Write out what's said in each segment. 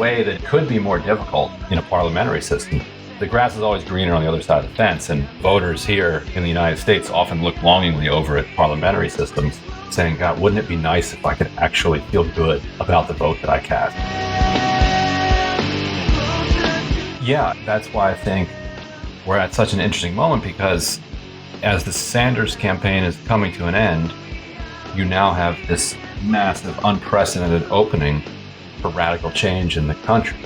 way that could be more difficult in a parliamentary system. The grass is always greener on the other side of the fence, and voters here in the United States often look longingly over at parliamentary systems, saying, God, wouldn't it be nice if I could actually feel good about the vote that I cast? Yeah, that's why I think we're at such an interesting moment, because as the Sanders campaign is coming to an end, you now have this massive, unprecedented opening for radical change in the country.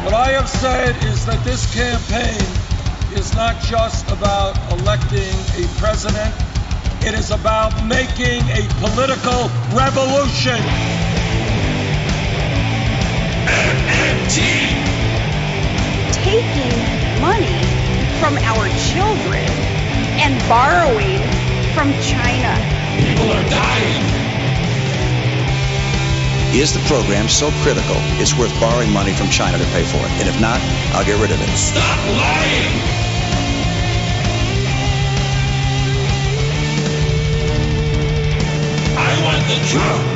What I have said is that this campaign is not just about electing a president, it is about making a political revolution. MMT! Taking money from our children and borrowing from China. People are dying. Is the program so critical it's worth borrowing money from China to pay for it? And if not, I'll get rid of it. Stop lying! I want the truth!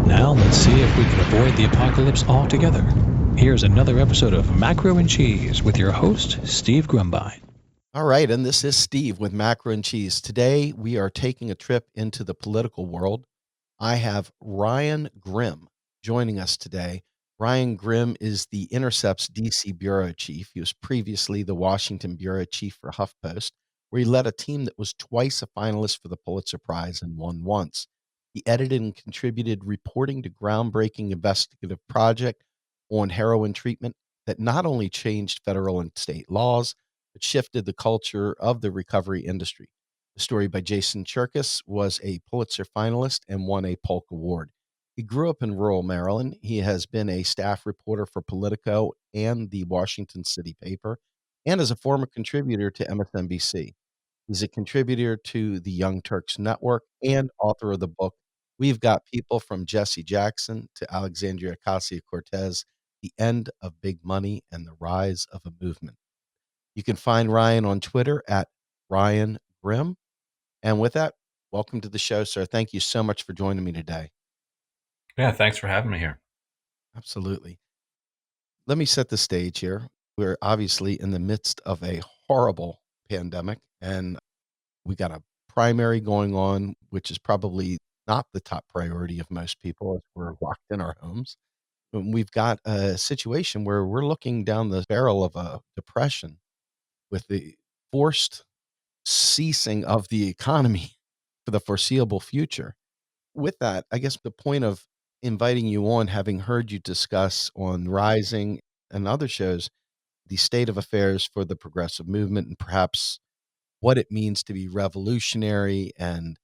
Now let's see if we can avoid the apocalypse altogether. Here's another episode of Macro and Cheese with your host, Steve Grumbine. All right, and this is Steve with Macro and Cheese. Today, we are taking a trip into the political world. I have Ryan Grim joining us today. Ryan Grim is the Intercept's DC bureau chief. He was previously the Washington bureau chief for HuffPost, where he led a team that was twice a finalist for the Pulitzer Prize and won once. He edited and contributed reporting to groundbreaking investigative project on heroin treatment that not only changed federal and state laws, but shifted the culture of the recovery industry. The story by Jason Cherkis was a Pulitzer finalist and won a Polk Award. He grew up in rural Maryland. He has been a staff reporter for Politico and the Washington City paper, and is a former contributor to MSNBC. He's a contributor to the Young Turks Network and author of the book, We've Got People from Jesse Jackson to Alexandria Ocasio-Cortez, The End of Big Money and the Rise of a Movement. You can find Ryan on Twitter at Ryan Grim. And with that, welcome to the show, sir. Thank you so much for joining me today. Yeah, thanks for having me here. Absolutely. Let me set the stage here. We're obviously in the midst of a horrible pandemic, and we got a primary going on, which is probably not the top priority of most people as we're locked in our homes. And we've got a situation where we're looking down the barrel of a depression with the forced ceasing of the economy for the foreseeable future. With that, I guess the point of inviting you on, having heard you discuss on Rising and other shows, the state of affairs for the progressive movement and perhaps what it means to be revolutionary and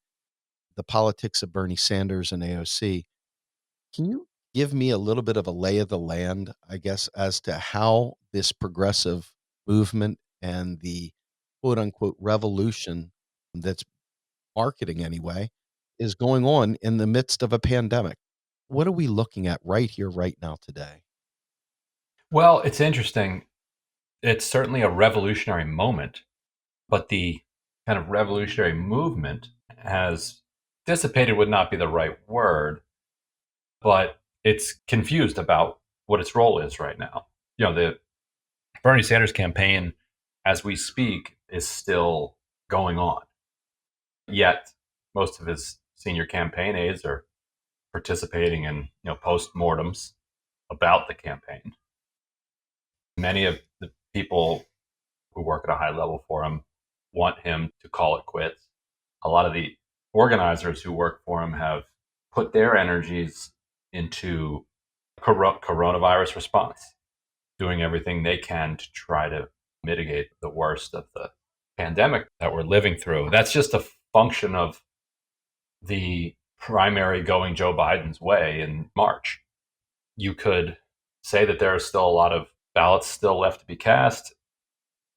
the politics of Bernie Sanders and AOC. Can you give me a little bit of a lay of the land, I guess, as to how this progressive movement and the quote unquote revolution that's marketing anyway is going on in the midst of a pandemic? What are we looking at right here, right now, today? Well, it's interesting. It's certainly a revolutionary moment, but the kind of revolutionary movement has dissipated, would not be the right word, but it's confused about what its role is right now. You know, the Bernie Sanders campaign, as we speak, is still going on. Yet most of his senior campaign aides are participating in, post-mortems about the campaign. Many of the people who work at a high level for him want him to call it quits. A lot of the organizers who work for him have put their energies into coronavirus response, doing everything they can to try to mitigate the worst of the pandemic that we're living through. That's just a function of the primary going Joe Biden's way in March. You could say that there are still a lot of ballots still left to be cast,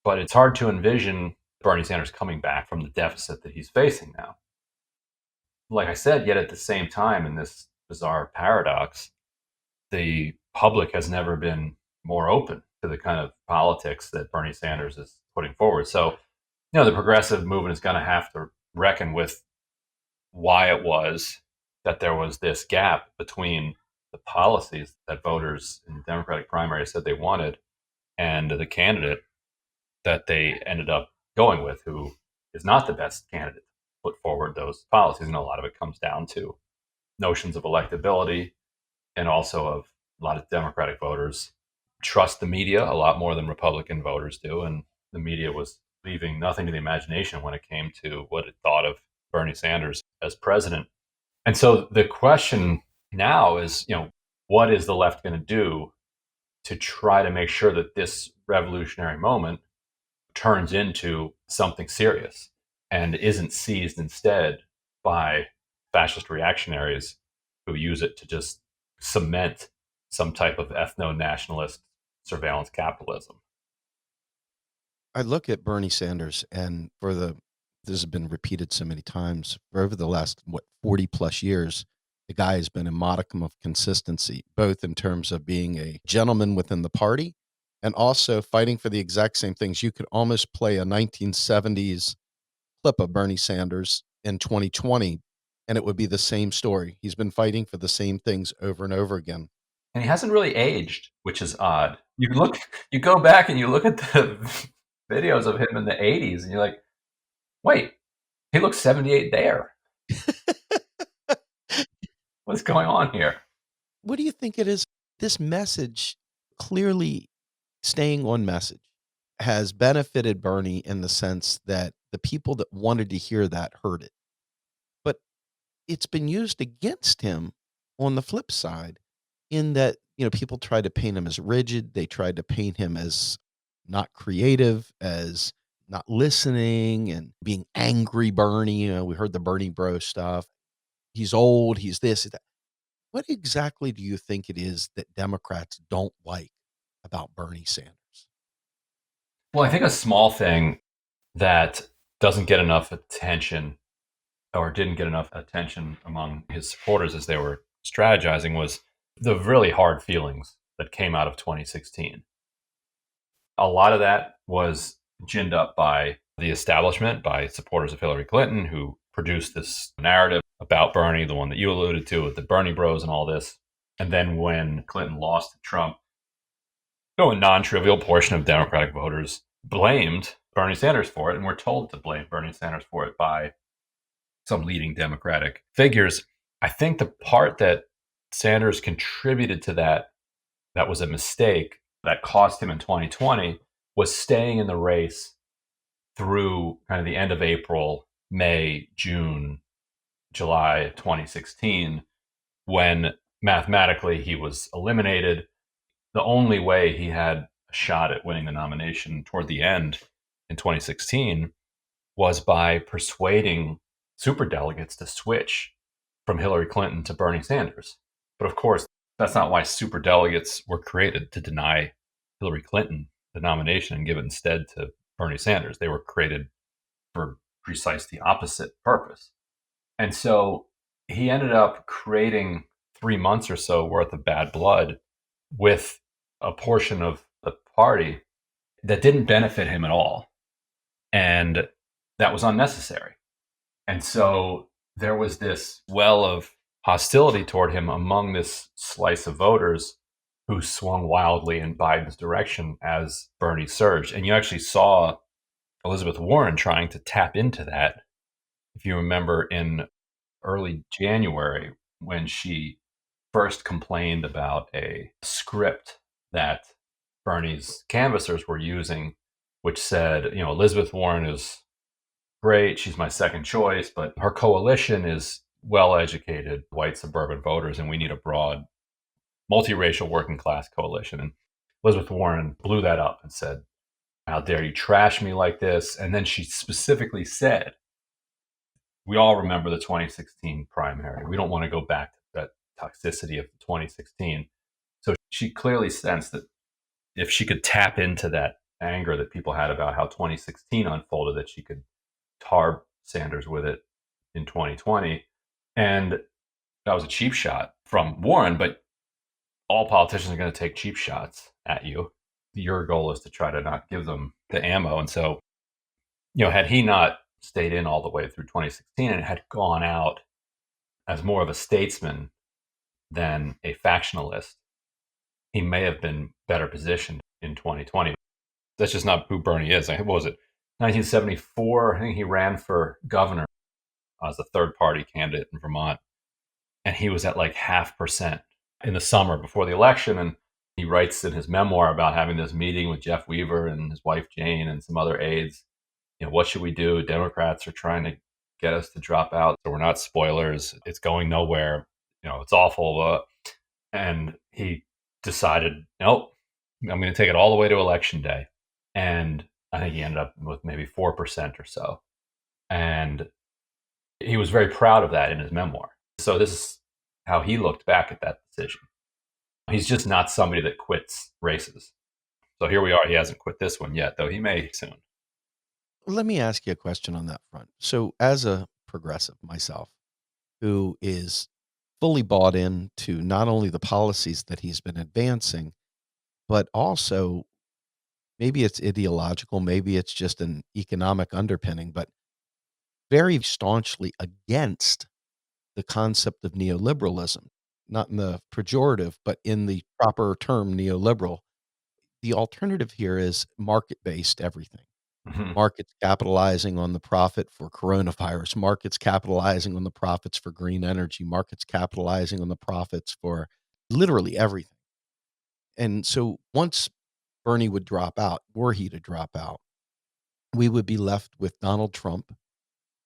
but it's hard to envision Bernie Sanders coming back from the deficit that he's facing now. Like I said, yet at the same time, in this bizarre paradox, the public has never been more open to the kind of politics that Bernie Sanders is putting forward. So, the progressive movement is going to have to reckon with why it was that there was this gap between the policies that voters in the Democratic primary said they wanted and the candidate that they ended up going with, who is not the best candidate to put forward those policies. And a lot of it comes down to notions of electability, and also of a lot of Democratic voters trust the media a lot more than Republican voters do. And the media was leaving nothing to the imagination when it came to what it thought of Bernie Sanders as president. And so the question now is, what is the left going to do to try to make sure that this revolutionary moment turns into something serious and isn't seized instead by fascist reactionaries who use it to just cement some type of ethno-nationalist surveillance capitalism. I look at Bernie Sanders, and this has been repeated so many times for over the last 40 plus years. The guy has been a modicum of consistency, both in terms of being a gentleman within the party and also fighting for the exact same things. You could almost play a 1970s clip of Bernie Sanders in 2020, and it would be the same story. He's been fighting for the same things over and over again. And he hasn't really aged, which is odd. You go back and you look at the videos of him in the 80s, and you're like, wait, he looks 78 there. What's going on here? What do you think it is? This message, clearly staying on message, has benefited Bernie in the sense that the people that wanted to hear that heard it. But it's been used against him on the flip side, in that, people tried to paint him as rigid. They tried to paint him as not creative, as not listening, and being angry Bernie. We heard the Bernie bro stuff. He's old, he's this, that. What exactly do you think it is that Democrats don't like about Bernie Sanders? Well, I think a small thing that doesn't get enough attention, or didn't get enough attention among his supporters as they were strategizing, was the really hard feelings that came out of 2016. A lot of that was ginned up by the establishment, by supporters of Hillary Clinton, who produced this narrative about Bernie, the one that you alluded to with the Bernie bros and all this. And then when Clinton lost to Trump, a non-trivial portion of Democratic voters blamed Bernie Sanders for it, and were told to blame Bernie Sanders for it by some leading Democratic figures. I think the part that Sanders contributed to that was a mistake that cost him in 2020 was staying in the race through kind of the end of April, May, June, July 2016, when mathematically he was eliminated. The only way he had a shot at winning the nomination toward the end in 2016 was by persuading superdelegates to switch from Hillary Clinton to Bernie Sanders. But of course, that's not why superdelegates were created, to deny Hillary Clinton the nomination and give it instead to Bernie Sanders. They were created for precise the opposite purpose. And so he ended up creating 3 months or so worth of bad blood with a portion of the party that didn't benefit him at all. And that was unnecessary. And so there was this well of hostility toward him among this slice of voters who swung wildly in Biden's direction as Bernie surged. And you actually saw Elizabeth Warren trying to tap into that. If you remember, in early January, when she first complained about a script that Bernie's canvassers were using, which said, Elizabeth Warren is great, she's my second choice, but her coalition is well-educated white suburban voters, and we need a broad, multiracial working class coalition. And Elizabeth Warren blew that up and said, how dare you trash me like this? And then she specifically said, we all remember the 2016 primary. We don't want to go back to that toxicity of 2016. So she clearly sensed that if she could tap into that anger that people had about how 2016 unfolded, that she could tar Sanders with it in 2020. And that was a cheap shot from Warren, but all politicians are going to take cheap shots at you. your goal is to try to not give them the ammo. And so, had he not stayed in all the way through 2016 and had gone out as more of a statesman than a factionalist, he may have been better positioned in 2020. That's just not who Bernie is. What was it? 1974, I think he ran for governor as a third party candidate in Vermont. And he was at like 0.5% in the summer before the election. And he writes in his memoir about having this meeting with Jeff Weaver and his wife Jane and some other aides. What should we do? Democrats are trying to get us to drop out. So we're not spoilers. It's going nowhere. It's awful. And he decided, nope, I'm going to take it all the way to election day. And I think he ended up with maybe 4% or so. And he was very proud of that in his memoir. So this is how he looked back at that decision. He's just not somebody that quits races. So here we are. He hasn't quit this one yet, though he may soon. Let me ask you a question on that front. So as a progressive myself, who is fully bought into not only the policies that he's been advancing, but also maybe it's ideological, maybe it's just an economic underpinning, but very staunchly against the concept of neoliberalism, not in the pejorative, but in the proper term neoliberal. The alternative here is market-based everything. Mm-hmm. Markets capitalizing on the profit for coronavirus, markets capitalizing on the profits for green energy, markets capitalizing on the profits for literally everything. And so once Bernie would drop out, were he to drop out, we would be left with Donald Trump,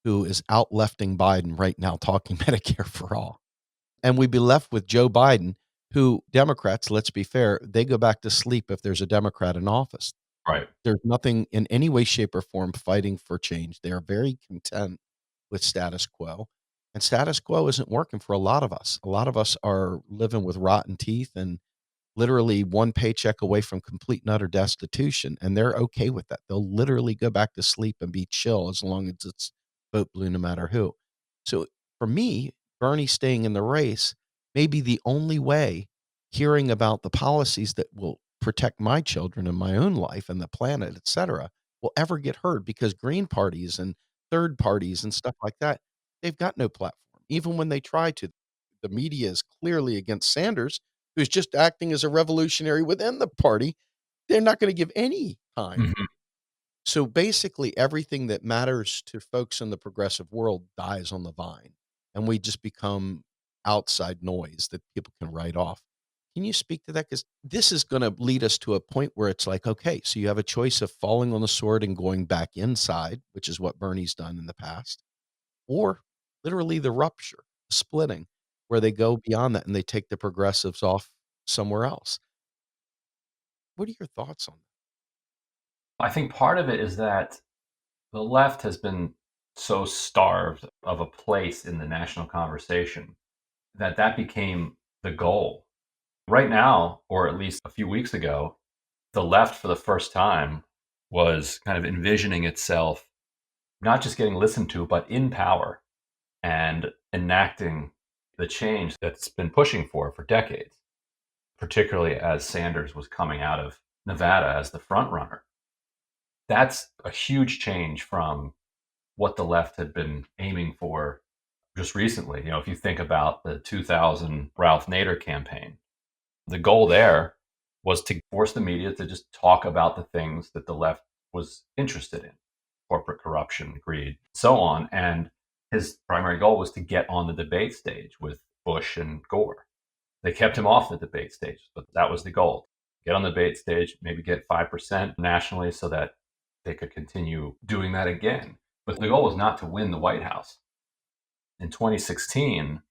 who is out-lefting Biden right now talking Medicare for all. And we'd be left with Joe Biden, who Democrats, let's be fair, they go back to sleep if there's a Democrat in office. Right. There's nothing in any way, shape, or form fighting for change. They are very content with status quo. And status quo isn't working for a lot of us. A lot of us are living with rotten teeth and literally one paycheck away from complete and utter destitution. And they're okay with that. They'll literally go back to sleep and be chill as long as it's vote blue no matter who. So for me, Bernie staying in the race may be the only way hearing about the policies that will protect my children and my own life and the planet, et cetera, will ever get heard, because green parties and third parties and stuff like that, they've got no platform. Even when they try to, the media is clearly against Sanders, who's just acting as a revolutionary within the party. They're not going to give any time. Mm-hmm. So basically everything that matters to folks in the progressive world dies on the vine, and we just become outside noise that people can write off. Can you speak to that? Because this is going to lead us to a point where it's like, okay, so you have a choice of falling on the sword and going back inside, which is what Bernie's done in the past, or literally the rupture, the splitting, where they go beyond that and they take the progressives off somewhere else. What are your thoughts on that? I think part of it is that the left has been so starved of a place in the national conversation that became the goal. Right now, or at least a few weeks ago, the left for the first time was kind of envisioning itself not just getting listened to, but in power and enacting the change that's been pushing for decades, particularly as Sanders was coming out of Nevada as the front runner. That's a huge change from what the left had been aiming for just recently. If you think about the 2000 Ralph Nader campaign, the goal there was to force the media to just talk about the things that the left was interested in: corporate corruption, greed, so on. And his primary goal was to get on the debate stage with Bush and Gore. They kept him off the debate stage, but that was the goal: get on the debate stage, maybe get 5% nationally so that they could continue doing that again. But the goal was not to win the White House. In 2016,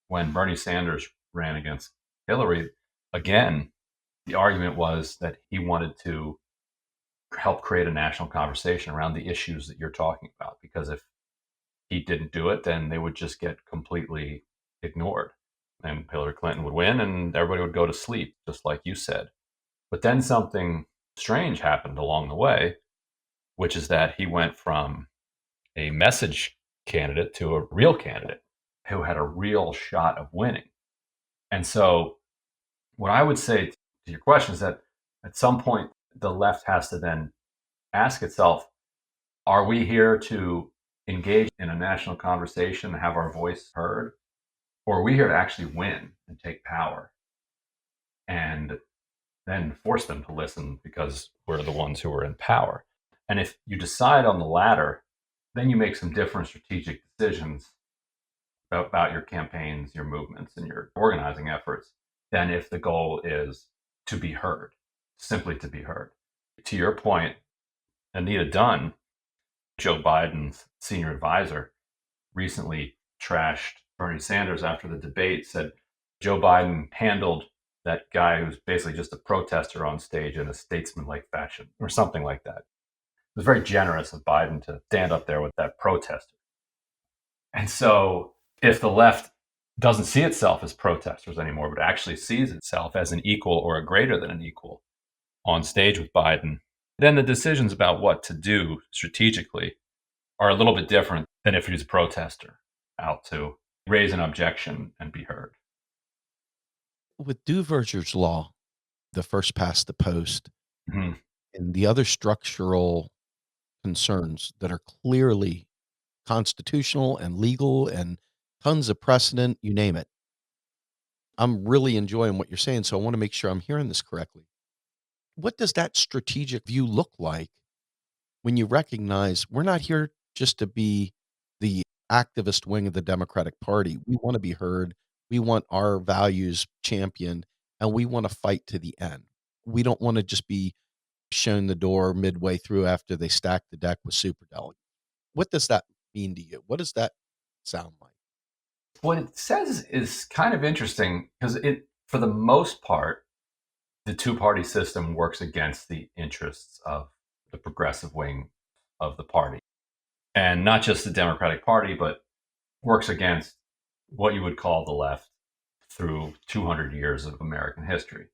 when Bernie Sanders ran against Hillary, again, the argument was that he wanted to help create a national conversation around the issues that you're talking about, because if he didn't do it, then they would just get completely ignored and Hillary Clinton would win and everybody would go to sleep, just like you said. But then something strange happened along the way, which is that he went from a message candidate to a real candidate who had a real shot of winning. And so what I would say to your question is that at some point the left has to then ask itself, are we here to engage in a national conversation, have our voice heard? Or are we here to actually win and take power and then force them to listen because we're the ones who are in power? And if you decide on the latter, then you make some different strategic decisions about your campaigns, your movements, and your organizing efforts than if the goal is to be heard, simply to be heard. To your point, Anita Dunn, Joe Biden's senior advisor, recently trashed Bernie Sanders after the debate, said Joe Biden handled that guy who's basically just a protester on stage in a statesman-like fashion, or something like that. It was very generous of Biden to stand up there with that protester. And so if the left doesn't see itself as protesters anymore, but actually sees itself as an equal or a greater than an equal on stage with Biden, then the decisions about what to do strategically are a little bit different than if he was a protester out to raise an objection and be heard. With Duverger's law, the first past the post, Mm-hmm. and the other structural concerns that are clearly constitutional and legal and tons of precedent, you name it. I'm really enjoying what you're saying, so I want to make sure I'm hearing this correctly. What does that strategic view look like when you recognize we're not here just to be the activist wing of the Democratic Party? We want to be heard. We want our values championed, and we want to fight to the end. We don't want to just be shown the door midway through after they stack the deck with superdelegates. What does that mean to you? What does that sound like? What it says is kind of interesting because for the most part, the two-party system works against the interests of the progressive wing of the party. And not just the Democratic Party, but works against what you would call the left through 200 years of American history.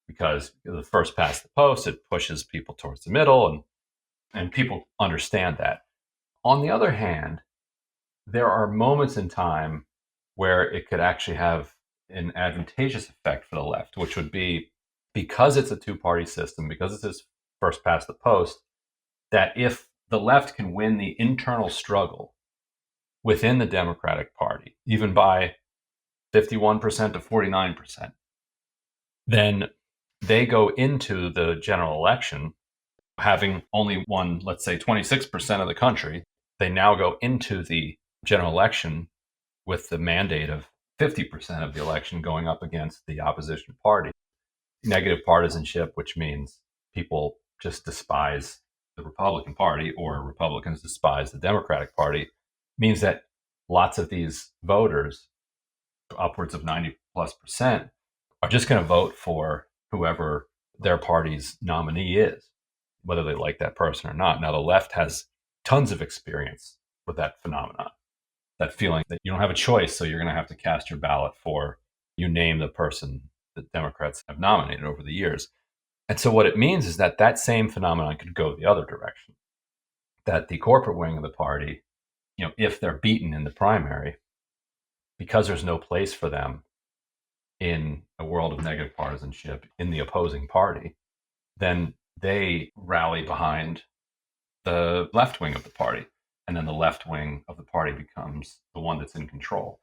Because the first past the post, it pushes people towards the middle, and people understand that. On the other hand, there are moments in time where it could actually have an advantageous effect for the left, which would be because it's a two-party system, because it's this first past the post, that if the left can win the internal struggle within the Democratic Party, even by 51% to 49%, then they go into the general election having only won, let's say, 26% of the country. They now go into the general election with the mandate of 50% of the election going up against the opposition party. Negative partisanship, which means people just despise the Republican Party or Republicans despise the Democratic Party, means that lots of these voters, upwards of 90+%, are just going to vote for whoever their party's nominee is, whether they like that person or not. Now, the left has tons of experience with that phenomenon, that feeling that you don't have a choice, so you're going to have to cast your ballot for you name the person that Democrats have nominated over the years. And so what it means is that that same phenomenon could go the other direction, that the corporate wing of the party, if they're beaten in the primary, because there's no place for them in a world of negative partisanship in the opposing party, then they rally behind the left wing of the party. And then the left wing of the party becomes the one that's in control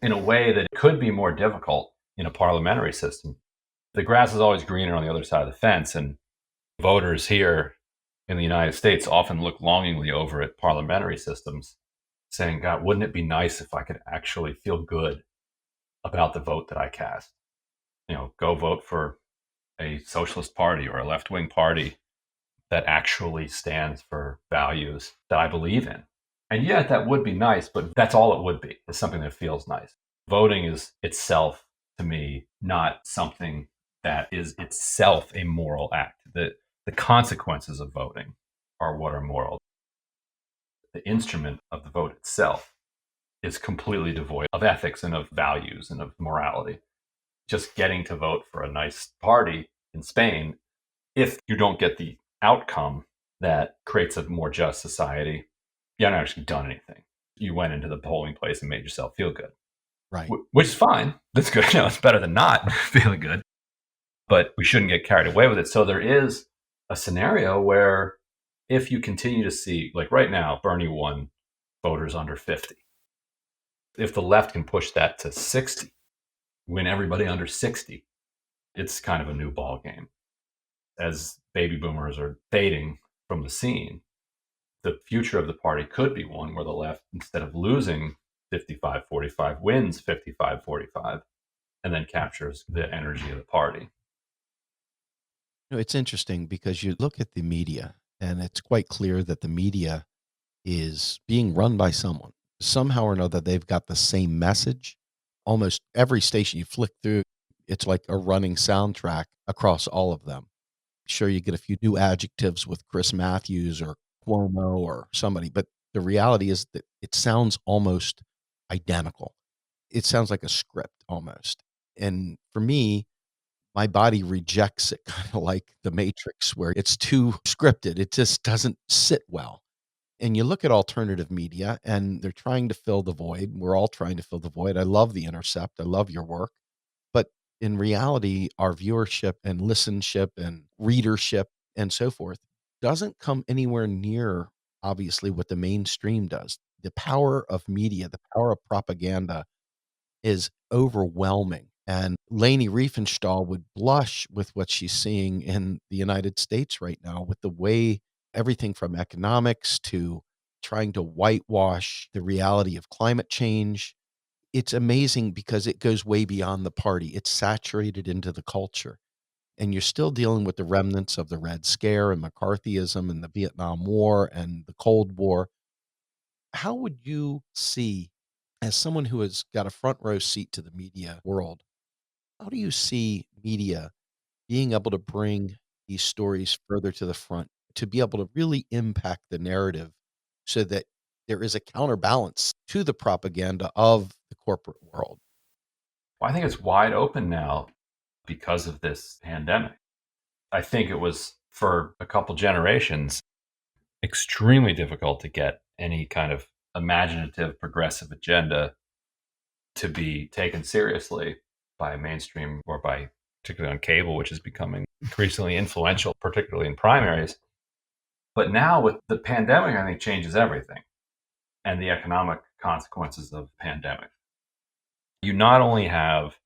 in a way that could be more difficult in a parliamentary system. The grass is always greener on the other side of the fence, and voters here in the United States often look longingly over at parliamentary systems saying, God, wouldn't it be nice if I could actually feel good about the vote that I cast? Go vote for a socialist party or a left-wing party that actually stands for values that I believe in. And yet that would be nice, but that's all it would be, is something that feels nice. Voting is itself, to me, not something that is itself a moral act. The consequences of voting are what are moral. The instrument of the vote itself is completely devoid of ethics and of values and of morality. Just getting to vote for a nice party in Spain, if you don't get the outcome that creates a more just society, you haven't actually done anything. You went into the polling place and made yourself feel good. Right. Which is fine. That's good. It's better than not feeling good. But we shouldn't get carried away with it. So there is a scenario where if you continue to see, like right now, Bernie won voters under 50. If the left can push that to 60, win everybody under 60, it's kind of a new ball game. As baby boomers are fading from the scene, the future of the party could be one where the left, instead of losing 55-45, wins 55-45 and then captures the energy of the party. It's interesting because you look at the media, and it's quite clear that the media is being run by someone. Somehow or another, they've got the same message. Almost every station you flick through, it's like a running soundtrack across all of them. Sure, you get a few new adjectives with Chris Matthews or Cuomo or somebody, but the reality is that it sounds almost identical. It sounds like a script almost. And for me, my body rejects it kind of like the Matrix, where it's too scripted. It just doesn't sit well. And you look at alternative media and they're trying to fill the void. We're all trying to fill the void. I love the Intercept. I love your work. But in reality, our viewership and listenership and readership and so forth doesn't come anywhere near, obviously, what the mainstream does. The power of media, the power of propaganda is overwhelming. And Leni Riefenstahl would blush with what she's seeing in the United States right now, with the way everything from economics to trying to whitewash the reality of climate change. It's amazing because it goes way beyond the party. It's saturated into the culture. And you're still dealing with the remnants of the Red Scare and McCarthyism and the Vietnam War and the Cold War. How would you see, as someone who has got a front row seat to the media world, how do you see media being able to bring these stories further to the front, to be able to really impact the narrative so that there is a counterbalance to the propaganda of the corporate world? Well, I think it's wide open now because of this pandemic. I think it was, for a couple generations, extremely difficult to get any kind of imaginative progressive agenda to be taken seriously by mainstream, or by, particularly on cable, which is becoming increasingly influential, particularly in primaries. But now with the pandemic, I think changes everything, and the economic consequences of the pandemic. You not only have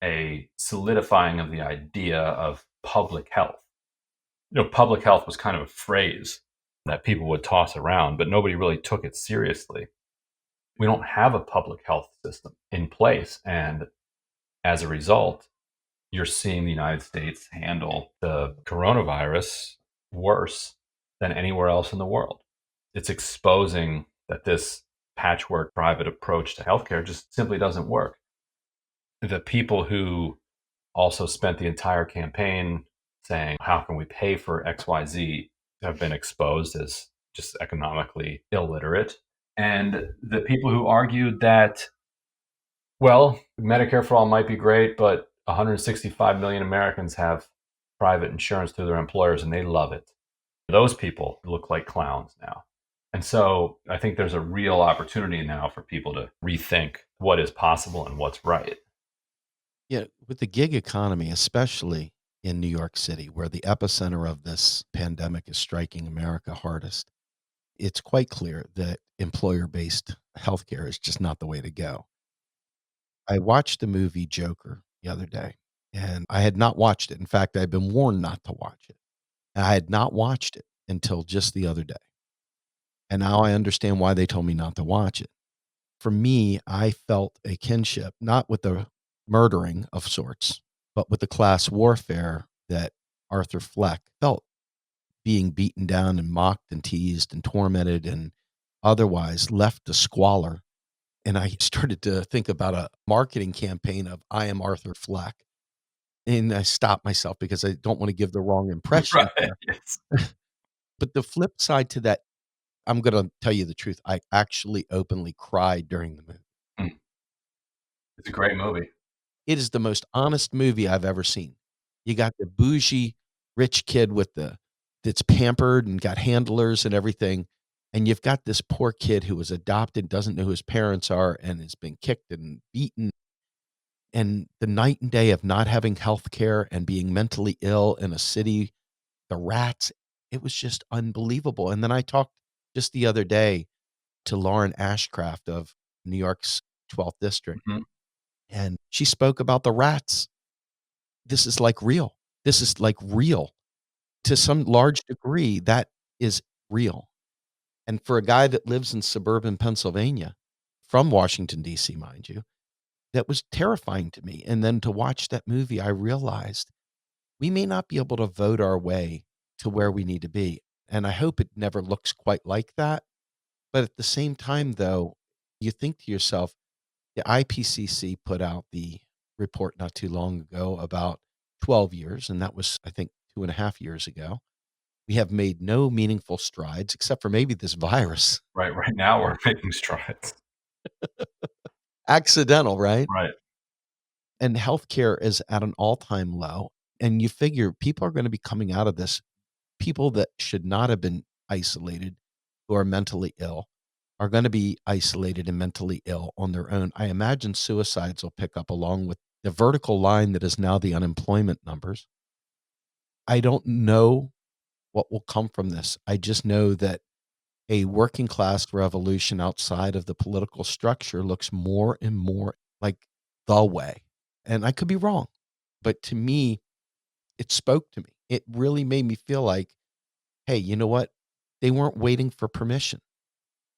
a solidifying of the idea of public health. Public health was kind of a phrase that people would toss around, but nobody really took it seriously. We don't have a public health system in place. And as a result, you're seeing the United States handle the coronavirus worse than anywhere else in the world. It's exposing that this patchwork private approach to healthcare just simply doesn't work. The people who also spent the entire campaign saying, how can we pay for XYZ, have been exposed as just economically illiterate. And the people who argued that, well, Medicare for all might be great, but 165 million Americans have private insurance through their employers and they love it. Those people look like clowns now. And so I think there's a real opportunity now for people to rethink what is possible and what's right. Yeah, with the gig economy, especially in New York City, where the epicenter of this pandemic is striking America hardest, it's quite clear that employer-based healthcare is just not the way to go. I watched the movie Joker the other day, and I had not watched it. In fact, I had been warned not to watch it. And I had not watched it until just the other day. And now I understand why they told me not to watch it. For me, I felt a kinship, not with the murdering of sorts, but with the class warfare that Arthur Fleck felt, being beaten down and mocked and teased and tormented and otherwise left to squalor. And I started to think about a marketing campaign of "I am Arthur Fleck." And I stopped myself because I don't want to give the wrong impression Right. here. Yes. But the flip side to that, I'm gonna tell you the truth, I actually openly cried during the movie. Mm. It's a great movie. It is the most honest movie I've ever seen. You got the bougie rich kid with the that's pampered and got handlers and everything, and you've got this poor kid who was adopted, doesn't know who his parents are, and has been kicked and beaten, and the night and day of not having health care and being mentally ill in a city the rats. It was just unbelievable. And then I talked just the other day to Lauren Ashcraft of New York's 12th district, Mhm. and she spoke about the rats. This is like real. This is like real. To some large degree, that is real. And for a guy that lives in suburban Pennsylvania, from Washington, D.C., mind you, that was terrifying to me. And then to watch that movie, I realized we may not be able to vote our way to where we need to be. And I hope it never looks quite like that. But at the same time, though, you think to yourself, the IPCC put out the report not too long ago about 12 years, and that was, I think, 2.5 years ago. We have made no meaningful strides except for maybe this virus. Right now we're making strides. Accidental, right? Right. And healthcare is at an all-time low. And you figure people are going to be coming out of this. People that should not have been isolated, who are mentally ill, are going to be isolated and mentally ill on their own. I imagine suicides will pick up along with the vertical line that is now the unemployment numbers. I don't know what will come from this. I just know that a working class revolution outside of the political structure looks more and more like the way. And I could be wrong, but to me, it spoke to me. It really made me feel like, hey, you know what? They weren't waiting for permission.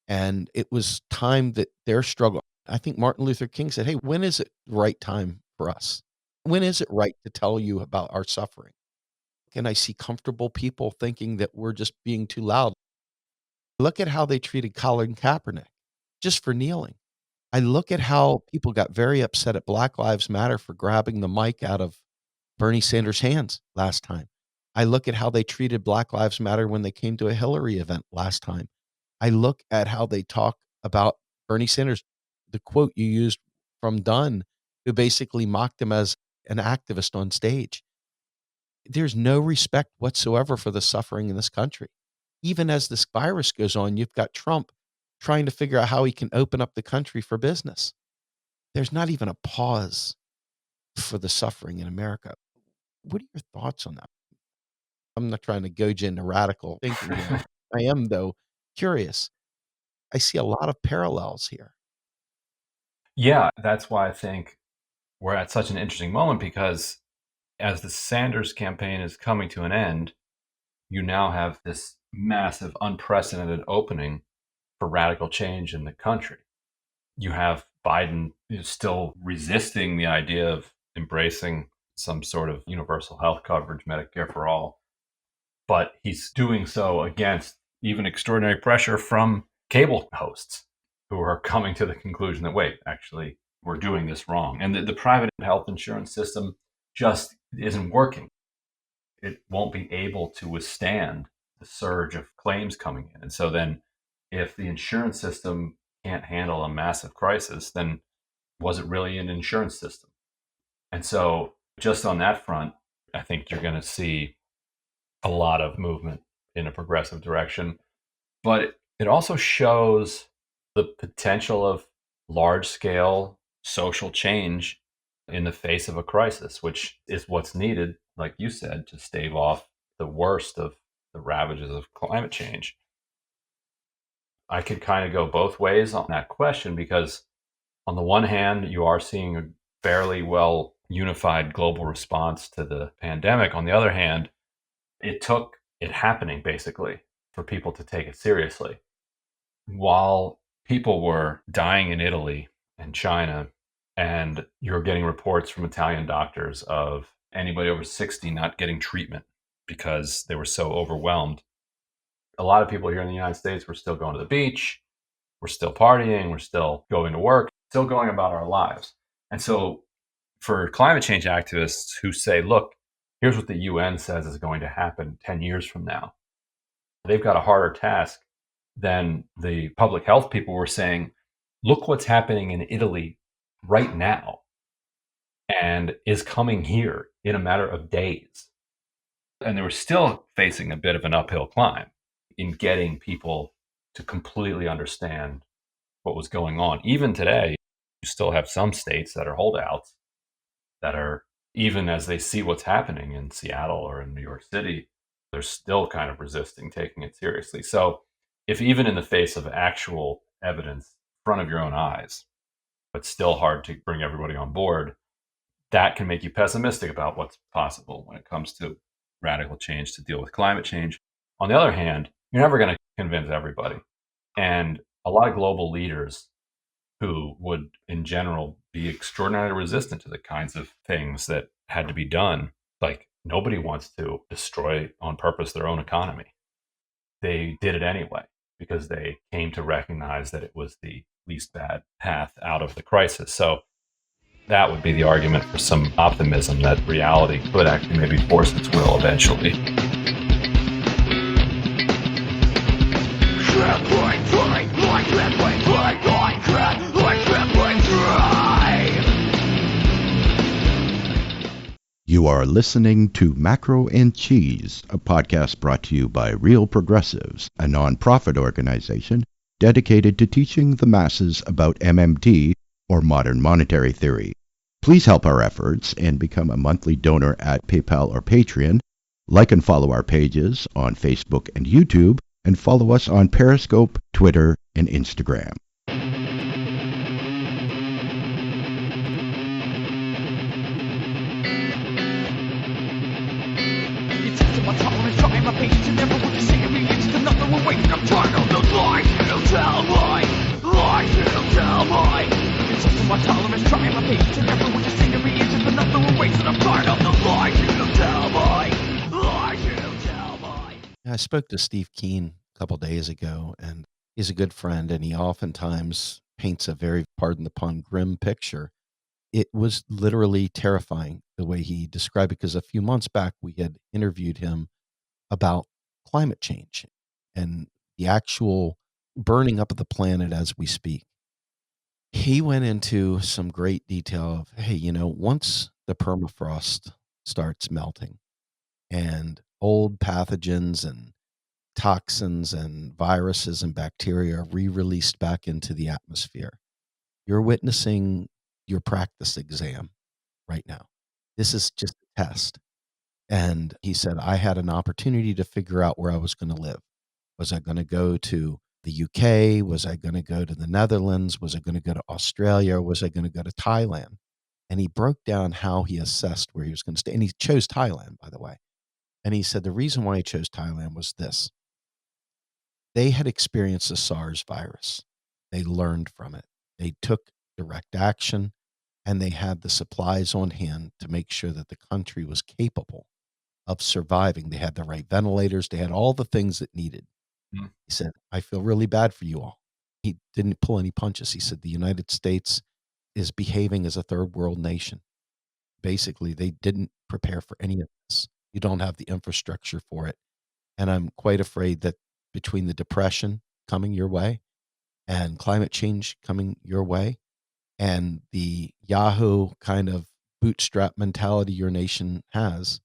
And it was time that their struggle. I think Martin Luther King said, hey, when is it the right time for us? When is it right to tell you about our suffering? And I see comfortable people thinking that we're just being too loud. Look at how they treated Colin Kaepernick just for kneeling. I look at how people got very upset at Black Lives Matter for grabbing the mic out of Bernie Sanders' hands last time. I look at how they treated Black Lives Matter when they came to a Hillary event last time. I look at how they talk about Bernie Sanders, the quote you used from Dunn, who basically mocked him as an activist on stage. There's no respect whatsoever for the suffering in this country. Even as this virus goes on, you've got Trump trying to figure out how he can open up the country for business. There's not even a pause for the suffering in America. What are your thoughts on that? I'm not trying to goad you into radical thinking here. I am, though, curious. I see a lot of parallels here. Yeah, that's why I think we're at such an interesting moment, because as the Sanders campaign is coming to an end, you now have this massive, unprecedented opening for radical change in the country. You have Biden still resisting the idea of embracing some sort of universal health coverage, Medicare for all, but he's doing so against even extraordinary pressure from cable hosts who are coming to the conclusion that, wait, actually, we're doing this wrong. And the private health insurance system just isn't working. It won't be able to withstand the surge of claims coming in. And so then, if the insurance system can't handle a massive crisis, then was it really an insurance system? And so, just on that front, I think you're going to see a lot of movement in a progressive direction. But it also shows the potential of large scale social change in the face of a crisis, which is what's needed, like you said, to stave off the worst of the ravages of climate change. I could kind of go both ways on that question, because on the one hand, you are seeing a fairly well unified global response to the pandemic. On the other hand, it took it happening basically for people to take it seriously. While people were dying in Italy and China, and you're getting reports from Italian doctors of anybody over 60 not getting treatment because they were so overwhelmed, a lot of people here in the United States were still going to the beach, we're still partying, we're still going to work, still going about our lives. And so for climate change activists who say, look, here's what the UN says is going to happen 10 years from now, they've got a harder task than the public health people were saying, look what's happening in Italy right now and is coming here in a matter of days. And they were still facing a bit of an uphill climb in getting people to completely understand what was going on. Even today, you still have some states that are holdouts that are, even as they see what's happening in Seattle or in New York City, they're still kind of resisting taking it seriously. So, if even in the face of actual evidence in front of your own eyes, but still hard to bring everybody on board, that can make you pessimistic about what's possible when it comes to radical change to deal with climate change. On the other hand, you're never going to convince everybody. And a lot of global leaders who would, in general, be extraordinarily resistant to the kinds of things that had to be done. Like, nobody wants to destroy on purpose their own economy. They did it anyway because they came to recognize that it was the least bad path out of the crisis. So that would be the argument for some optimism that reality could actually maybe force its will eventually. You are listening to Macro and Cheese, a podcast brought to you by Real Progressives, a nonprofit organization dedicated to teaching the masses about MMT, or modern monetary theory. Please help our efforts and become a monthly donor at PayPal or Patreon. Like and follow our pages on Facebook and YouTube, and follow us on Periscope, Twitter, and Instagram. I spoke to Steve Keen a couple days ago, and he's a good friend, and he oftentimes paints a very, pardon the pun, grim picture. It was literally terrifying the way he described it, because a few months back we had interviewed him about climate change and the actual burning up of the planet as we speak. He went into some great detail of, hey, once the permafrost starts melting and old pathogens and toxins and viruses and bacteria are re-released back into the atmosphere, you're witnessing your practice exam right now. This is just a test. And he said, I had an opportunity to figure out where I was going to live. Was I going to go to the UK? Was I going to go to the Netherlands? Was I going to go to Australia? Or was I going to go to Thailand? And he broke down how he assessed where he was going to stay. And he chose Thailand, by the way. And he said the reason why he chose Thailand was this. They had experienced the SARS virus. They learned from it. They took direct action, and they had the supplies on hand to make sure that the country was capable of surviving. They had the right ventilators. They had all the things that needed. He said, I feel really bad for you all. He didn't pull any punches. He said, the United States is behaving as a third world nation. Basically, they didn't prepare for any of this. You don't have the infrastructure for it. And I'm quite afraid that between the depression coming your way and climate change coming your way and the Yahoo kind of bootstrap mentality your nation has,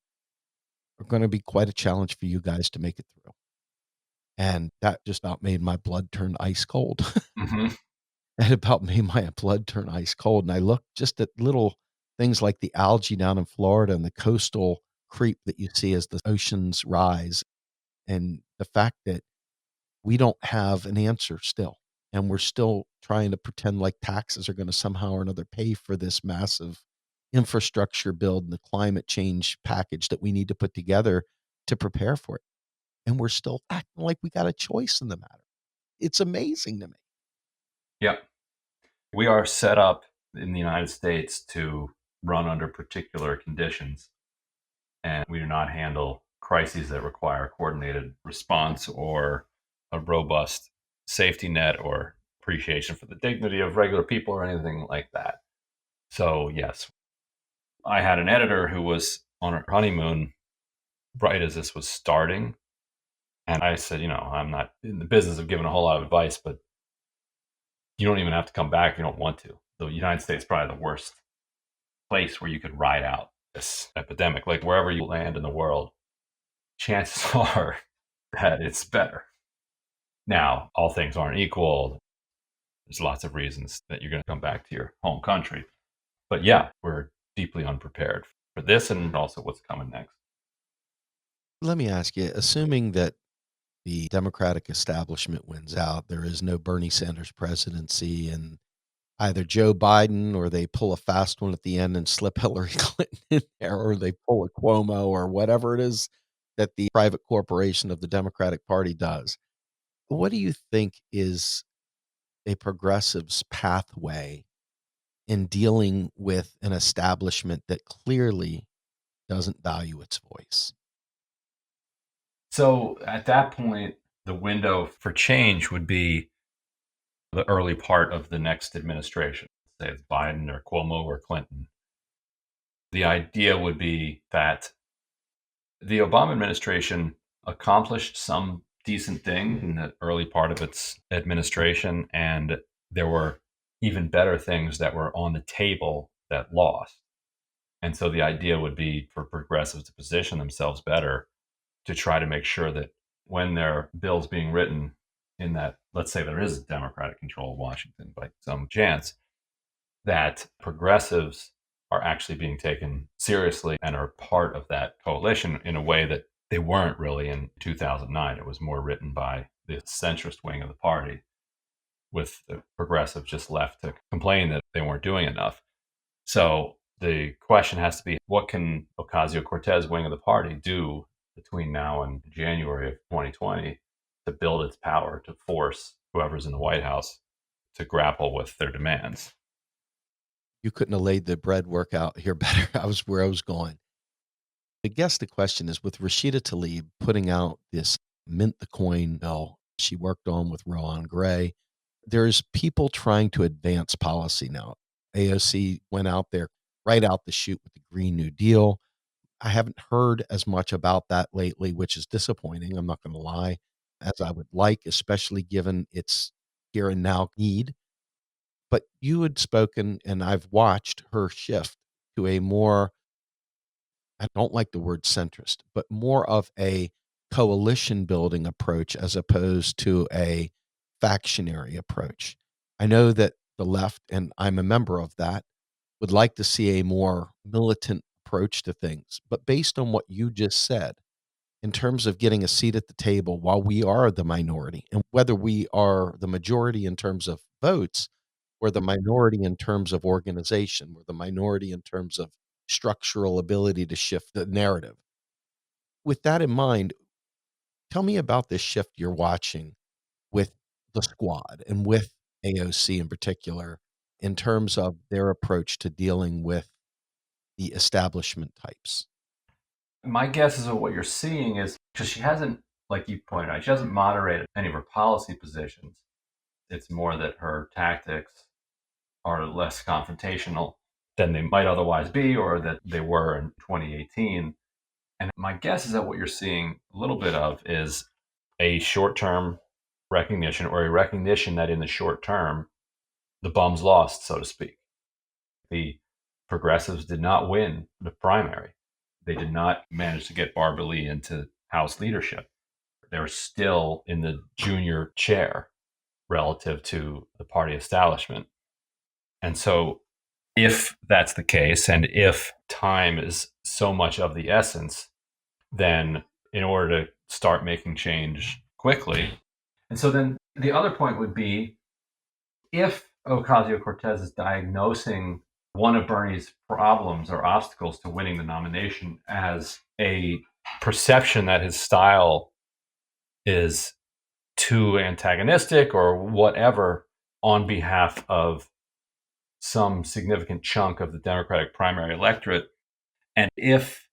are going to be quite a challenge for you guys to make it through. And that just about made my blood turn ice cold. Mm-hmm. It about made my blood turn ice cold. And I looked just at little things like the algae down in Florida and the coastal creep that you see as the oceans rise. And the fact that we don't have an answer still. And we're still trying to pretend like taxes are going to somehow or another pay for this massive infrastructure build and the climate change package that we need to put together to prepare for it. And we're still acting like we got a choice in the matter. It's amazing to me. Yeah. We are set up in the United States to run under particular conditions, and we do not handle crises that require coordinated response or a robust safety net or appreciation for the dignity of regular people or anything like that. So, yes, I had an editor who was on her honeymoon right as this was starting. And I said, I'm not in the business of giving a whole lot of advice, but you don't even have to come back if you don't want to. The United States is probably the worst place where you could ride out this epidemic. Like, wherever you land in the world, chances are that it's better. Now, all things aren't equal. There's lots of reasons that you're going to come back to your home country. But yeah, we're deeply unprepared for this and also what's coming next. Let me ask you, assuming that the Democratic establishment wins out, there is no Bernie Sanders presidency, and either Joe Biden or they pull a fast one at the end and slip Hillary Clinton in there, or they pull a Cuomo or whatever it is that the private corporation of the Democratic Party does. What do you think is a progressive's pathway in dealing with an establishment that clearly doesn't value its voice? So at that point, the window for change would be the early part of the next administration, say it's Biden or Cuomo or Clinton. The idea would be that the Obama administration accomplished some decent thing in the early part of its administration, and there were even better things that were on the table that lost. And so the idea would be for progressives to position themselves better to try to make sure that when there are bills being written in that, let's say there is Democratic control of Washington by some chance, that progressives are actually being taken seriously and are part of that coalition in a way that they weren't really in 2009. It was more written by the centrist wing of the party, with the progressives just left to complain that they weren't doing enough. So the question has to be, what can Ocasio-Cortez wing of the party do between now and January of 2020 to build its power to force whoever's in the White House to grapple with their demands? You couldn't have laid the bread work out here better. I was where I was going. I guess the question is, with Rashida Tlaib putting out this mint the coin bill she worked on with Rowan Gray, there's people trying to advance policy now. AOC went out there right out the chute with the Green New Deal. I haven't heard as much about that lately, which is disappointing. I'm not going to lie, as I would like, especially given its here and now need. But you had spoken, and I've watched her shift to a more, I don't like the word centrist, but more of a coalition building approach as opposed to a factionary approach. I know that the left, and I'm a member of that, would like to see a more militant approach to things. But based on what you just said, in terms of getting a seat at the table while we are the minority, and whether we are the majority in terms of votes or the minority in terms of organization, or the minority in terms of structural ability to shift the narrative. With that in mind, tell me about this shift you're watching with the squad and with AOC in particular in terms of their approach to dealing with the establishment types. My guess is that what you're seeing is because she hasn't, like you pointed out, she hasn't moderated any of her policy positions. It's more that her tactics are less confrontational than they might otherwise be or that they were in 2018. And my guess is that what you're seeing a little bit of is a short term recognition, or a recognition that in the short term, the bums lost, so to speak. The progressives did not win the primary. They did not manage to get Barbara Lee into House leadership. They're still in the junior chair relative to the party establishment. And so, if that's the case, and if time is so much of the essence, then in order to start making change quickly. And so then the other point would be, if Ocasio Cortez is diagnosing one of Bernie's problems or obstacles to winning the nomination as a perception that his style is too antagonistic or whatever on behalf of some significant chunk of the Democratic primary electorate, and if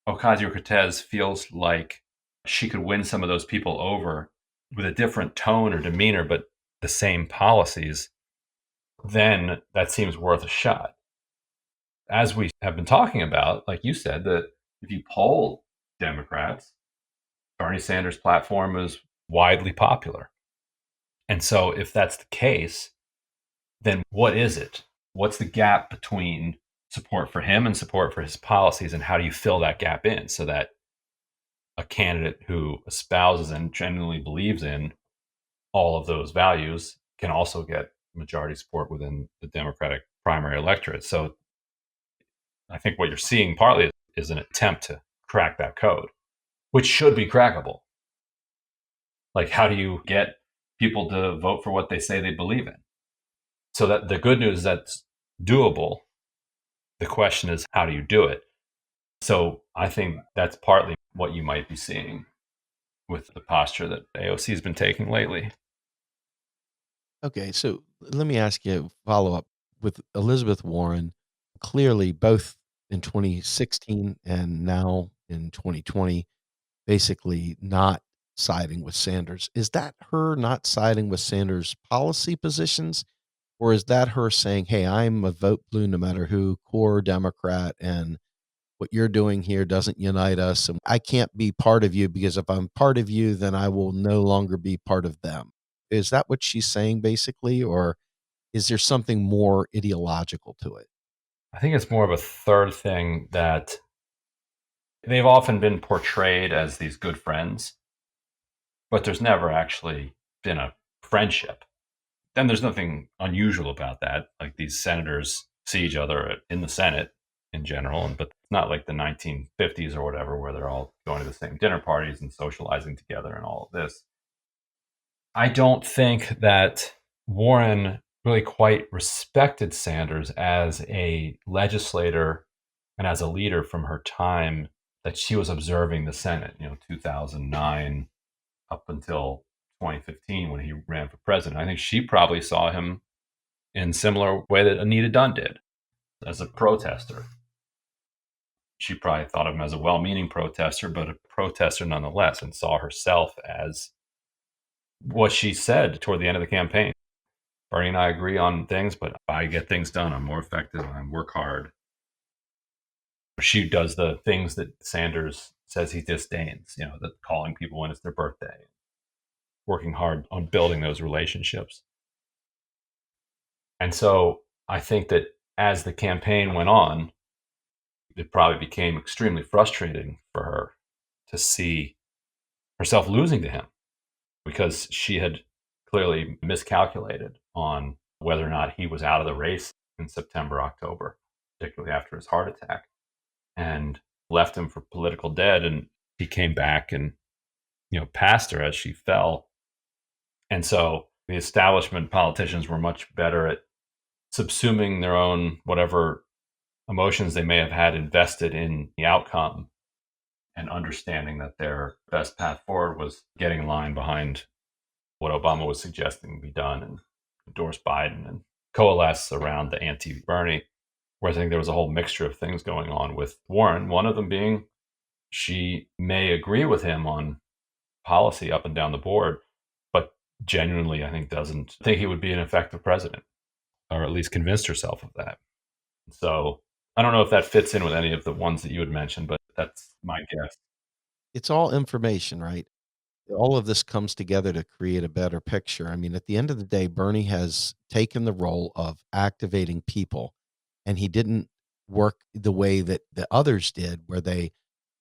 Ocasio Cortez feels like she could win some of those people over with a different tone or demeanor, but the same policies, then that seems worth a shot. As we have been talking about, like you said, that if you poll Democrats, Bernie Sanders' platform is widely popular. And so if that's the case, then what is it? What's the gap between support for him and support for his policies? And how do you fill that gap in so that a candidate who espouses and genuinely believes in all of those values can also get majority support within the Democratic primary electorate? So I think what you're seeing partly is an attempt to crack that code. which should be crackable. Like, how do you get people to vote for what they say they believe in? So that the good news, that's doable. The question is, how do you do it? So I think that's partly what you might be seeing with the posture that AOC has been taking lately. Okay, so let me ask you a follow up with Elizabeth Warren. Clearly, both in 2016 and now in 2020, basically not siding with Sanders. Is that her not siding with Sanders' policy positions? Or is that her saying, hey, I'm a vote blue no matter who, core Democrat, and what you're doing here doesn't unite us. And I can't be part of you because if I'm part of you, then I will no longer be part of them. Is that what she's saying basically? Or is there something more ideological to it? I think it's more of a third thing, that they've often been portrayed as these good friends, but there's never actually been a friendship. Then there's nothing unusual about that. Like, these senators see each other in the Senate in general, but it's not like the 1950s or whatever, where they're all going to the same dinner parties and socializing together and all of this. I don't think that Warren really quite respected Sanders as a legislator and as a leader from her time that she was observing the Senate, 2009 up until 2015 when he ran for president. I think she probably saw him in similar way that Anita Dunn did, as a protester. She probably thought of him as a well-meaning protester, but a protester nonetheless, and saw herself as what she said toward the end of the campaign. Bernie and I agree on things, but I get things done. I'm more effective. I work hard. She does the things that Sanders says he disdains, the calling people when it's their birthday, working hard on building those relationships. And so I think that as the campaign went on, it probably became extremely frustrating for her to see herself losing to him, because she had clearly miscalculated on whether or not he was out of the race in September, October, particularly after his heart attack, and left him for political dead. And he came back and, passed her as she fell. And so the establishment politicians were much better at subsuming their own whatever emotions they may have had invested in the outcome, and understanding that their best path forward was getting in line behind what Obama was suggesting be done, and endorse Biden and coalesce around the anti-Bernie. Whereas I think there was a whole mixture of things going on with Warren, one of them being she may agree with him on policy up and down the board, but genuinely, I think, doesn't think he would be an effective president, or at least convinced herself of that. So I don't know if that fits in with any of the ones that you had mentioned, but that's my guess. It's all information, right? All of this comes together to create a better picture. I mean, at the end of the day, Bernie has taken the role of activating people, and he didn't work the way that the others did, where they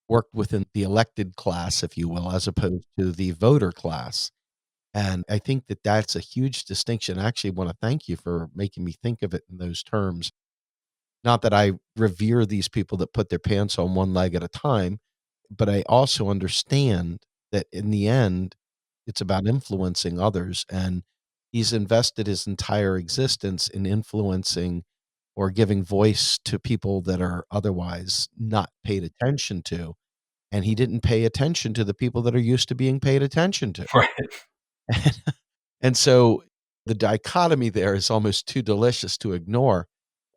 worked within the elected class, if you will, as opposed to the voter class. And I think that that's a huge distinction. I actually want to thank you for making me think of it in those terms. Not that I revere these people that put their pants on one leg at a time, but I also understand that in the end, it's about influencing others. And he's invested his entire existence in influencing or giving voice to people that are otherwise not paid attention to. And he didn't pay attention to the people that are used to being paid attention to. Right. And so the dichotomy there is almost too delicious to ignore.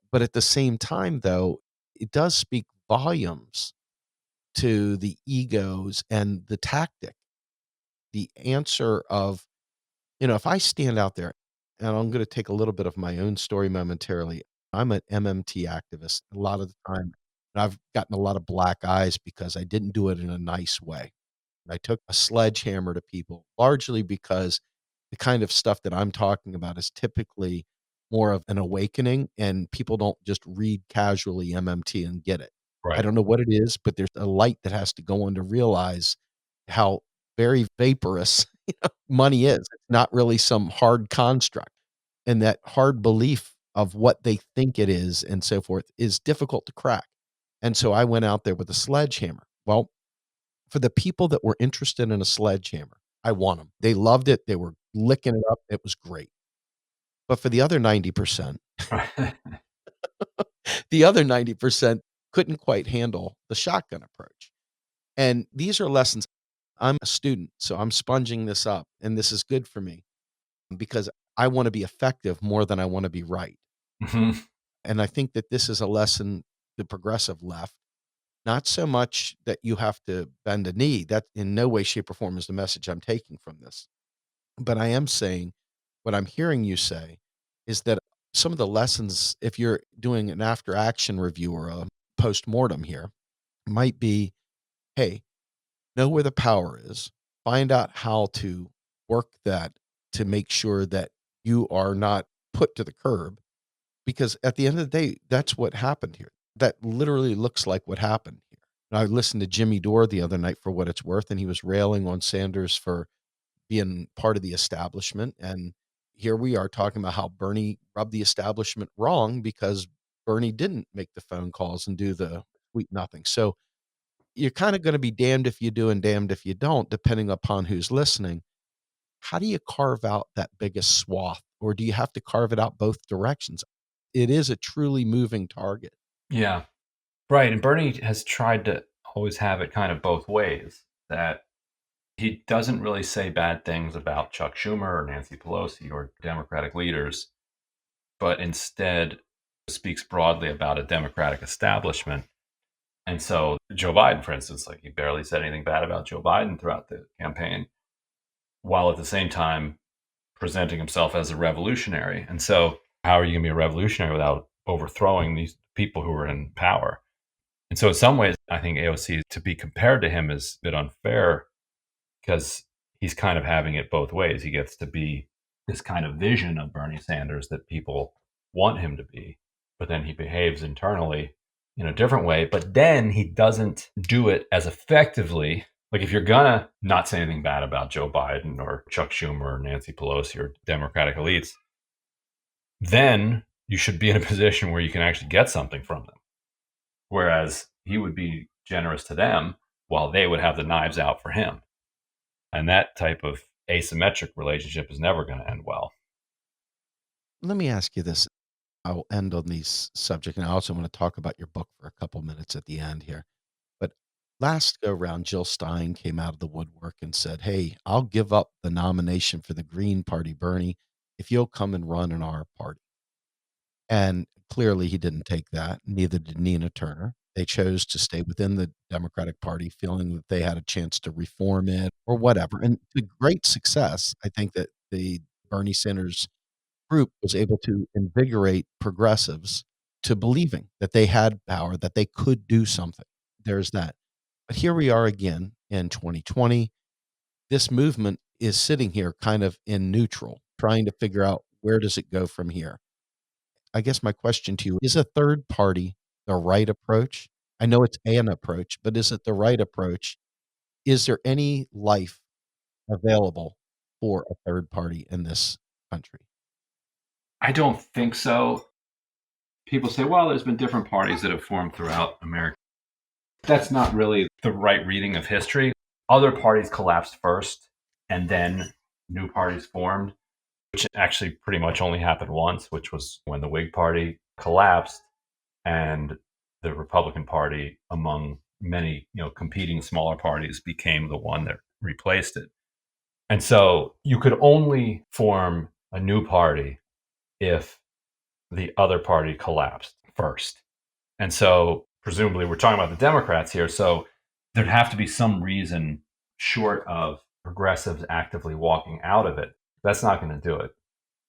But at the same time, though, it does speak volumes to the egos and the tactic, the answer of, if I stand out there, and I'm going to take a little bit of my own story momentarily. I'm an MMT activist. A lot of the time, and I've gotten a lot of black eyes because I didn't do it in a nice way. I took a sledgehammer to people, largely because the kind of stuff that I'm talking about is typically more of an awakening, and people don't just read casually MMT and get it. I Right. don't know what it is, but there's a light that has to go on to realize how very vaporous money is. It's not really some hard construct, and that hard belief of what they think it is and so forth is difficult to crack. And so I went out there with a sledgehammer. Well, For the people that were interested in a sledgehammer, I won them. They loved it. They were licking it up. It was great. But for the other 90%, the other 90% couldn't quite handle the shotgun approach. And these are lessons. I'm a student, so I'm sponging this up, and this is good for me because I want to be effective more than I want to be right. Mhm. And I think that this is a lesson the progressive left. Not so much that you have to bend a knee. That in no way, shape, or form is the message I'm taking from this. But I am saying what I'm hearing you say is that some of the lessons, if you're doing an after action review or a post mortem here, might be, hey, know where the power is, find out how to work that to make sure that you are not put to the curb. Because at the end of the day, that's what happened here. That literally looks like what happened here. And I listened to Jimmy Dore the other night for what it's worth, and he was railing on Sanders for being part of the establishment. And here we are talking about how Bernie rubbed the establishment wrong because Bernie didn't make the phone calls and do the sweet nothing. So you're kind of going to be damned if you do and damned if you don't, depending upon who's listening. How do you carve out that biggest swath, or do you have to carve it out both directions? It is a truly moving target. Yeah. Right. And Bernie has tried to always have it kind of both ways, that he doesn't really say bad things about Chuck Schumer or Nancy Pelosi or Democratic leaders, but instead speaks broadly about a Democratic establishment. And so Joe Biden, for instance, like he barely said anything bad about Joe Biden throughout the campaign, while at the same time presenting himself as a revolutionary. And so how are you going to be a revolutionary without overthrowing these people who are in power? And so in some ways, I think AOC to be compared to him is a bit unfair because he's kind of having it both ways. He gets to be this kind of vision of Bernie Sanders that people want him to be, but then he behaves internally in a different way. But then he doesn't do it as effectively. Like if you're gonna not say anything bad about Joe Biden or Chuck Schumer or Nancy Pelosi or Democratic elites, then you should be in a position where you can actually get something from them. Whereas he would be generous to them while they would have the knives out for him. And that type of asymmetric relationship is never going to end well. Let me ask you this. I'll end on these subject, and I also want to talk about your book for a couple minutes at the end here. But last go round, Jill Stein came out of the woodwork and said, "Hey, I'll give up the nomination for the Green Party, Bernie, if you'll come and run in our party." And clearly he didn't take that. Neither did Nina Turner. They chose to stay within the Democratic Party, feeling that they had a chance to reform it or whatever. And to great success, I think that the Bernie Sanders group was able to invigorate progressives to believing that they had power, that they could do something. There's that. But here we are again in 2020. This movement is sitting here kind of in neutral, trying to figure out where does it go from here. I guess my question to you is a third party the right approach? I know it's an approach, but is it the right approach? Is there any life available for a third party in this country? I don't think so. People say, well, there's been different parties that have formed throughout America. That's not really the right reading of history. Other parties collapsed first, and then new parties formed, which actually pretty much only happened once, which was when the Whig Party collapsed and the Republican Party, among many competing smaller parties, became the one that replaced it. And so you could only form a new party if the other party collapsed first. And so presumably we're talking about the Democrats here. So there'd have to be some reason short of progressives actively walking out of it. That's not going to do it.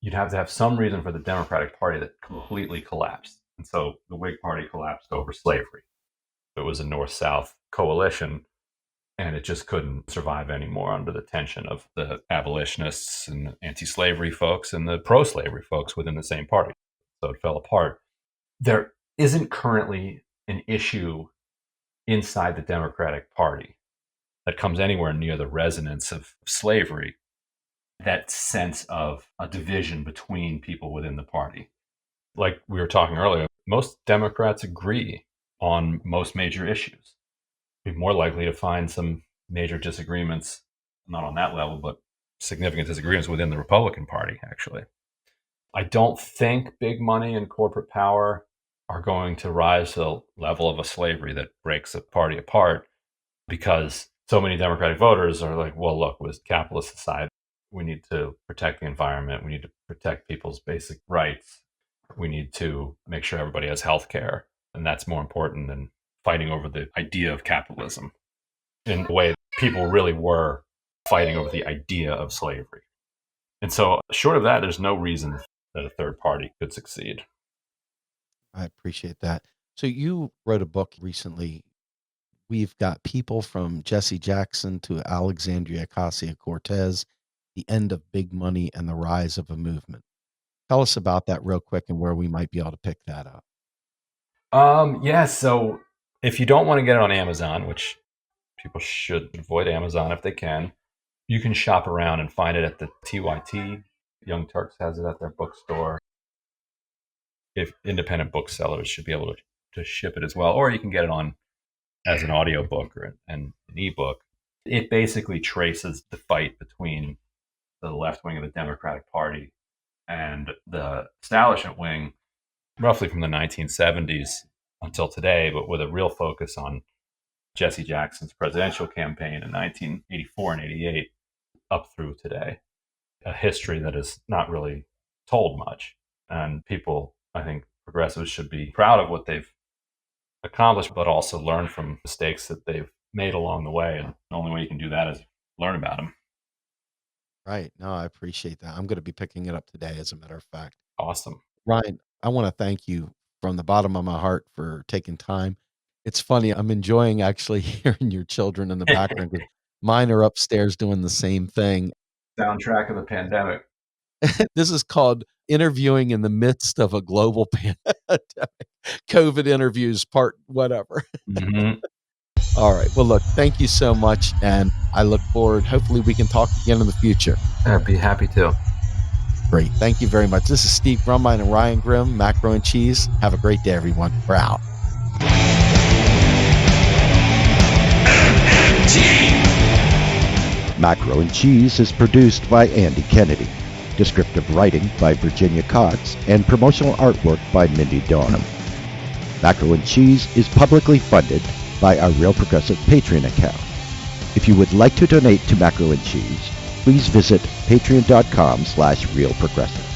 You'd have to have some reason for the Democratic Party that completely collapsed. And so the Whig Party collapsed over slavery. It was a North-South coalition, and it just couldn't survive anymore under the tension of the abolitionists and anti-slavery folks and the pro-slavery folks within the same party. So it fell apart. There isn't currently an issue inside the Democratic Party that comes anywhere near the resonance of slavery, that sense of a division between people within the party. Like we were talking earlier, most Democrats agree on most major issues. Be more likely to find some major disagreements, not on that level, but significant disagreements within the Republican Party, actually. I don't think big money and corporate power are going to rise to the level of a slavery that breaks a party apart, because so many Democratic voters are like, well, look, with capitalist society, we need to protect the environment. We need to protect people's basic rights. We need to make sure everybody has health care. And that's more important than fighting over the idea of capitalism in the way people really were fighting over the idea of slavery. And so, short of that, there's no reason that a third party could succeed. I appreciate that. So you wrote a book recently. We've got people from Jesse Jackson to Alexandria Ocasio-Cortez, the end of big money and the rise of a movement. Tell us about that real quick and where we might be able to pick that up. Yeah, so if you don't want to get it on Amazon, which people should avoid Amazon if they can, you can shop around and find it at the TYT. Young Turks has it at their bookstore. If independent booksellers should be able to ship it as well, or you can get it on as an audiobook or an ebook. It basically traces the fight between the left wing of the Democratic Party and the establishment wing, roughly from the 1970s until today, but with a real focus on Jesse Jackson's presidential campaign in 1984 and 88 up through today. A history that is not really told much. And people, I think progressives should be proud of what they've accomplished, but also learn from mistakes that they've made along the way. And the only way you can do that is learn about them. Right. No, I appreciate that. I'm going to be picking it up today, as a matter of fact. Awesome. Ryan, I want to thank you from the bottom of my heart for taking time. It's funny. I'm enjoying actually hearing your children in the background. 'Cause mine are upstairs doing the same thing. Soundtrack of the pandemic. This is called interviewing in the midst of a global pandemic. COVID interviews part whatever. Mm-hmm. All right. Well, look, thank you so much. And I look forward. Hopefully we can talk again in the future. I'd be happy to. Great. Thank you very much. This is Steve Grumbine and Ryan Grimm, Macro and Cheese. Have a great day, everyone. We're out. Macro and Cheese is produced by Andy Kennedy. Descriptive writing by Virginia Cox and promotional artwork by Mindy Donham. Macro and Cheese is publicly funded by our Real Progressive Patreon account. If you would like to donate to Macro and Cheese, please visit patreon.com/realprogressive.